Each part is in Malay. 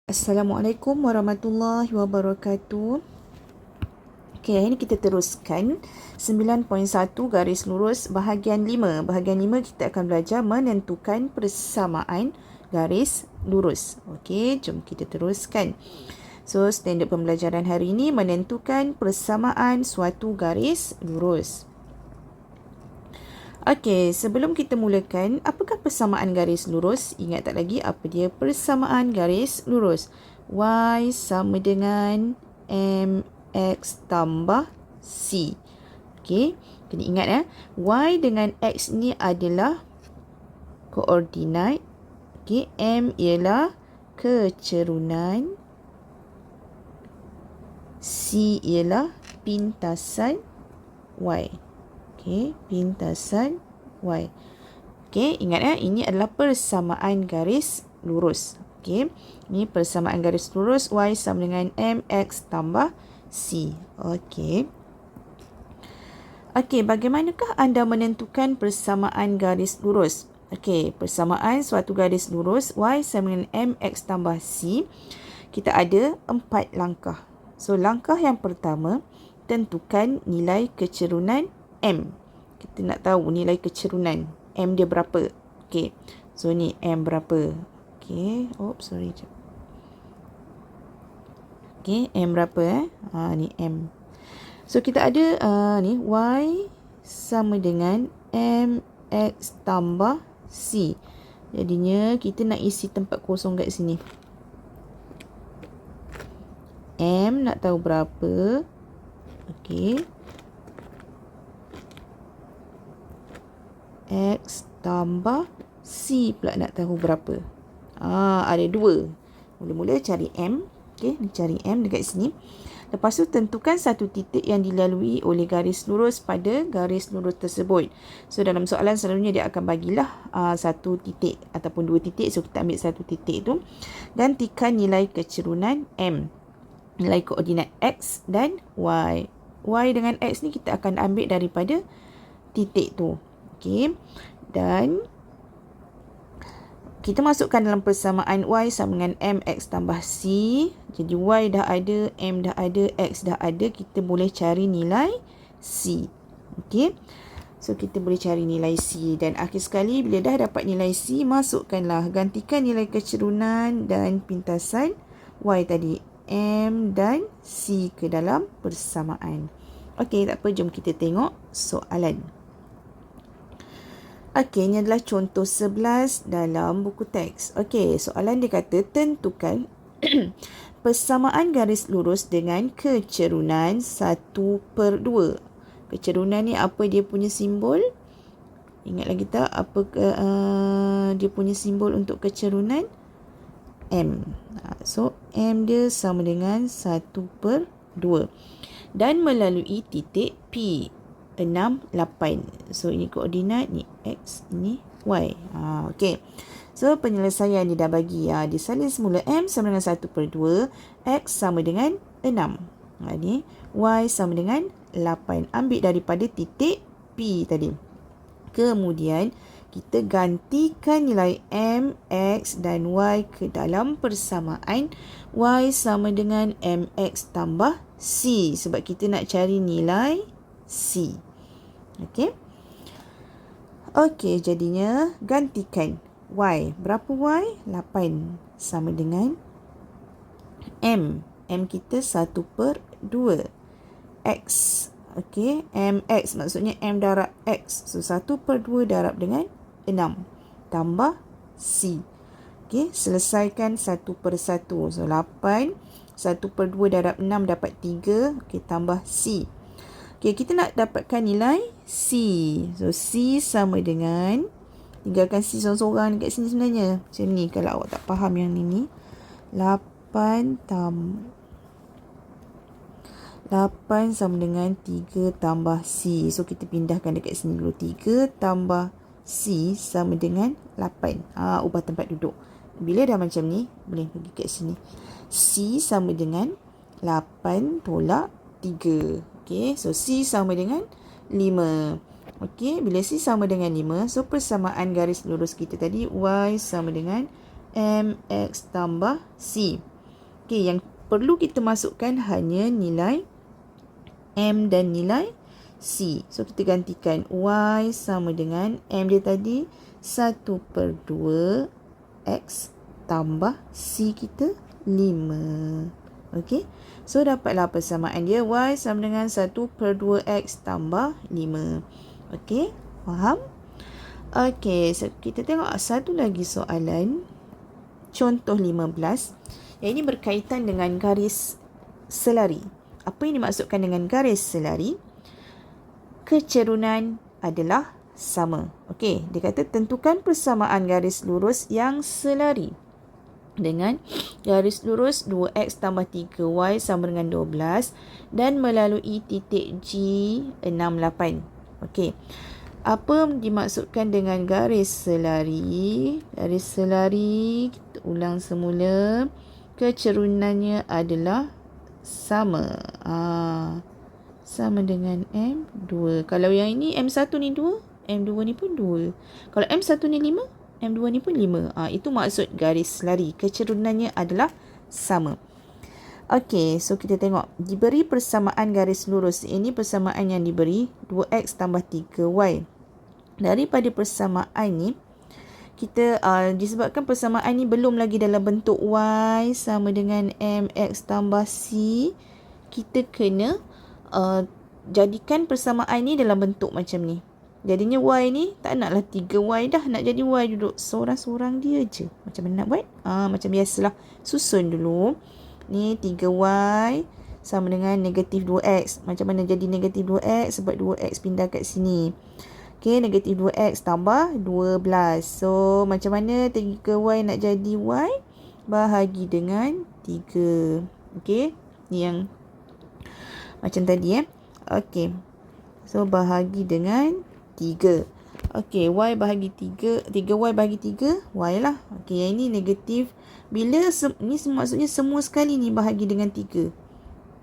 Assalamualaikum warahmatullahi wabarakatuh. Okey, hari ini kita teruskan 9.1 garis lurus bahagian 5. Bahagian 5 kita akan belajar menentukan persamaan garis lurus. Okey, jom kita teruskan. So, standard pembelajaran hari ini menentukan persamaan suatu garis lurus. Okey, sebelum kita mulakan, apakah persamaan garis lurus? Ingat tak lagi apa dia persamaan garis lurus? Y sama dengan MX tambah C. Okey, kena ingat ya. Y dengan X ni adalah koordinat. Okey, M ialah kecerunan. C ialah pintasan Y. Okey, pintasan Y. Okey, ingat ya, ini adalah persamaan garis lurus. Okey, ini persamaan garis lurus Y sama dengan MX tambah C. Okey. Okey, bagaimanakah anda menentukan persamaan garis lurus? Okey, persamaan suatu garis lurus Y sama dengan MX tambah C. Kita ada 4 langkah. So, langkah yang pertama, tentukan nilai kecerunan M. Kita nak tahu nilai kecerunan M dia berapa. Okey. So ni M berapa. Okey. Sorry. Okey, M berapa ni M. So kita ada ni Y sama dengan MX tambah C. Jadinya kita nak isi tempat kosong kat sini. M nak tahu berapa. Okey. X tambah C pula nak tahu berapa. Ada 2. Mula-mula cari M. Okey, cari M dekat sini. Lepas tu tentukan satu titik yang dilalui oleh garis lurus pada garis lurus tersebut. So dalam soalan selalunya dia akan bagilah satu titik ataupun 2 titik. So kita ambil satu titik tu. Gantikan nilai kecerunan M. Nilai koordinat X dan Y. Y dengan X ni kita akan ambil daripada titik tu. Okey, dan kita masukkan dalam persamaan Y sama dengan MX tambah C. Jadi Y dah ada, M dah ada, X dah ada. Kita boleh cari nilai C. Okey, so kita boleh cari nilai C. Dan akhir sekali bila dah dapat nilai C, masukkanlah, gantikan nilai kecerunan dan pintasan Y tadi, M dan C ke dalam persamaan. Okey, tak apa, jom kita tengok soalan. Okey, ini adalah contoh 11 dalam buku teks. Okey, soalan dia kata tentukan persamaan garis lurus dengan kecerunan 1/2. Kecerunan ni apa dia punya simbol? Ingat lagi tak apa dia punya simbol untuk kecerunan? M. So, M dia sama dengan 1/2. Dan melalui titik P. 6, 8. So, ini koordinat, ni X, ini Y. Okey. So, penyelesaian dia dah bagi. Disalin semula M sama dengan 1/2. X sama dengan 6. Ni Y sama dengan 8. Ambil daripada titik P tadi. Kemudian, kita gantikan nilai M, X dan Y ke dalam persamaan Y sama dengan MX tambah C. Sebab kita nak cari nilai C. Okey. Okey, jadinya gantikan Y. Berapa Y? 8 sama dengan M. M kita 1/2. X. Okey, MX maksudnya M darab X. So 1/2 darab dengan 6 tambah C. Okey, selesaikan satu per satu. So 8 1/2 darab 6 dapat 3. Okey, tambah C. Okey, kita nak dapatkan nilai C. So, C sama dengan, tinggalkan C seorang-seorang dekat sini sebenarnya. Macam ni kalau awak tak faham yang ni. 8 sama dengan 3 tambah C. So, kita pindahkan dekat sini dulu. 3 tambah C sama dengan 8. Ubah tempat duduk. Bila dah macam ni, boleh pergi kat sini. C sama dengan 8 tolak 3. Okey, so C sama dengan 5. Okey, bila C sama dengan 5, so persamaan garis lurus kita tadi Y sama dengan MX tambah C. Okey, yang perlu kita masukkan hanya nilai M dan nilai C. So, kita gantikan Y sama dengan M dia tadi 1/2 X tambah C kita 5. Okey. So, dapatlah persamaan dia Y sama dengan 1/2 X tambah 5. Okey. Faham? Okey. So, kita tengok satu lagi soalan. Contoh 15. Yang ini berkaitan dengan garis selari. Apa yang dimaksudkan dengan garis selari? Kecerunan adalah sama. Okey, dia kata tentukan persamaan garis lurus yang selari dengan garis lurus 2x tambah 3y sama dengan 12 dan melalui titik G 68. Okey. Apa dimaksudkan dengan garis selari? Garis selari, kita ulang semula. Kecerunannya adalah sama. Sama dengan M2. Kalau yang ini M1 ni 2, M2 ni pun 2. Kalau M1 ni 5, M2 ni pun 5. Itu maksud garis selari. Kecerunannya adalah sama. Okey, so kita tengok. Diberi persamaan garis lurus. Ini persamaan yang diberi 2x tambah 3y. Daripada persamaan ni, kita disebabkan persamaan ni belum lagi dalam bentuk y sama dengan mx tambah c, kita kena jadikan persamaan ni dalam bentuk macam ni. Jadinya y ni tak naklah 3y dah, nak jadi y duduk seorang-seorang dia je. Macam mana nak buat? Macam biasalah. Susun dulu. Ni 3y sama dengan negatif 2x. Macam mana jadi negatif 2x? Sebab 2x pindah kat sini. Okey, negatif 2x tambah 12. So, macam mana 3y nak jadi y? Bahagi dengan 3. Okey, ni yang macam tadi Okey. So, bahagi dengan 3. Okey, y bahagi 3. 3y bahagi 3, y lah. Okey, yang ini negatif. Bila ni maksudnya semua sekali ni bahagi dengan 3.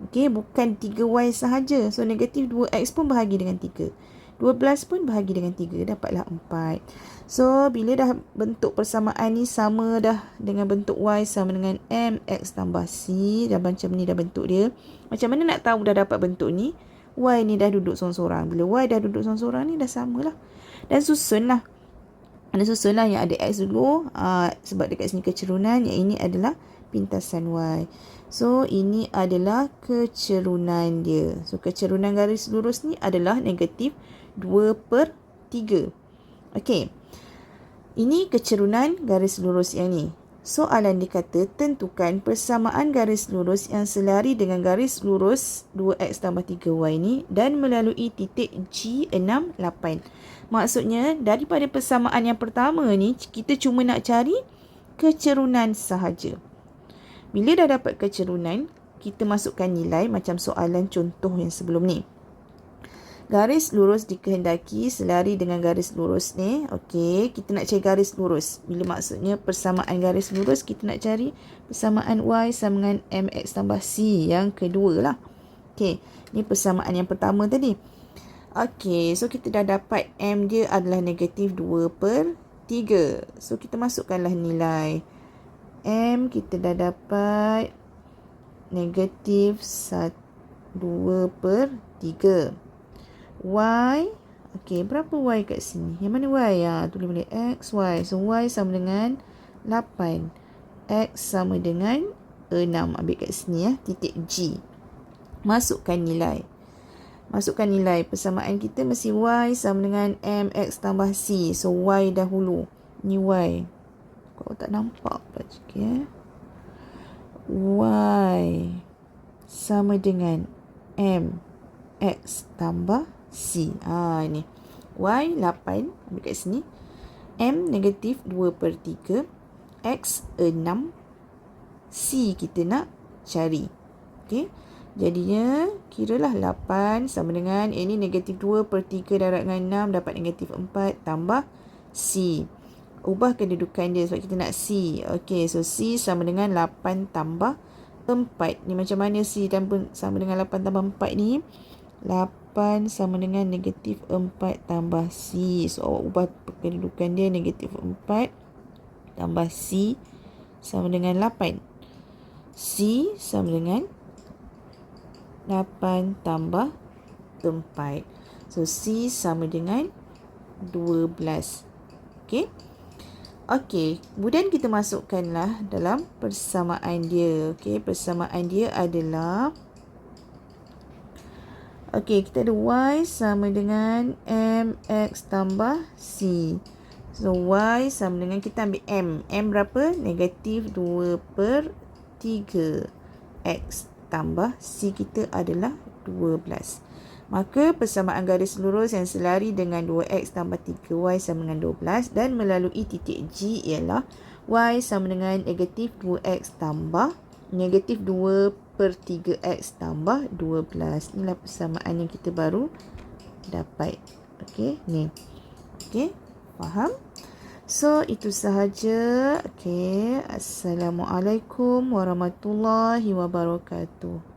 Okey, bukan 3y sahaja. So, negatif 2x pun bahagi dengan 3. 12 pun bahagi dengan 3. Dapatlah 4. So, bila dah bentuk persamaan ni sama dah dengan bentuk y sama dengan mx tambah c. Dah macam ni dah bentuk dia. Macam mana nak tahu dah dapat bentuk ni? Y ni dah duduk sorang-sorang. Bila y dah duduk sorang-sorang ni dah samalah. Dan susunlah. Susunlah yang ada x dulu. Sebab dekat sini kecerunan. Yang ini adalah pintasan y. So, ini adalah kecerunan dia. So, kecerunan garis lurus ni adalah negatif 2/3. Okey. Ini kecerunan garis lurus yang ni. Soalan dikata tentukan persamaan garis lurus yang selari dengan garis lurus 2x tambah 3y ni dan melalui titik G68. Maksudnya, daripada persamaan yang pertama ni, kita cuma nak cari kecerunan sahaja. Bila dah dapat kecerunan, kita masukkan nilai macam soalan contoh yang sebelum ni. Garis lurus dikehendaki selari dengan garis lurus ni. Okey, kita nak cari garis lurus. Bila maksudnya persamaan garis lurus, kita nak cari persamaan y sama dengan mx tambah c. Yang kedua lah. Okey, ni persamaan yang pertama tadi. Okey, so kita dah dapat m dia adalah negatif 2/3. So, kita masukkanlah nilai. M kita dah dapat negatif 2/3. Y, okey, berapa y kat sini? Yang mana y? Tulis balik x, y. So, y sama dengan 8. X sama dengan 6. Ambil kat sini titik G. Masukkan nilai. Masukkan nilai. Persamaan kita mesti y sama dengan mx tambah c. So, y dahulu. Ni y. Kau tak nampak pula sikit y sama dengan mx tambah C. Ni. Y 8. Ambil kat sini. M negatif 2/3. X 6. C kita nak cari. Okey. Jadinya, kiralah 8 sama dengan, ini negatif 2/3 darab dengan 6. Dapat negatif 4 tambah C. Ubah kedudukan dia sebab kita nak C. Okey. So, C sama dengan 8 tambah 4. Ni macam mana C sama dengan 8 tambah 4 ni? 8 sama dengan negatif 4 tambah C. So, awak ubah kedudukan dia. Negatif 4 tambah C sama dengan 8. C sama dengan 8 tambah 4. So, C sama dengan 12. Okey. Okey, kemudian kita masukkanlah dalam persamaan dia. Okey, persamaan dia adalah kita ada Y sama dengan MX tambah C. So, Y sama dengan, kita ambil M. M berapa? Negatif 2/3. X tambah C kita adalah 12. Maka persamaan garis lurus yang selari dengan 2x tambah 3y sama dengan 12 dan melalui titik G ialah y sama dengan negatif 2x tambah negatif 2/3x tambah 12. Inilah persamaan yang kita baru dapat. Okey, ni. Okey, faham? So, itu sahaja. Okey, Assalamualaikum warahmatullahi wabarakatuh.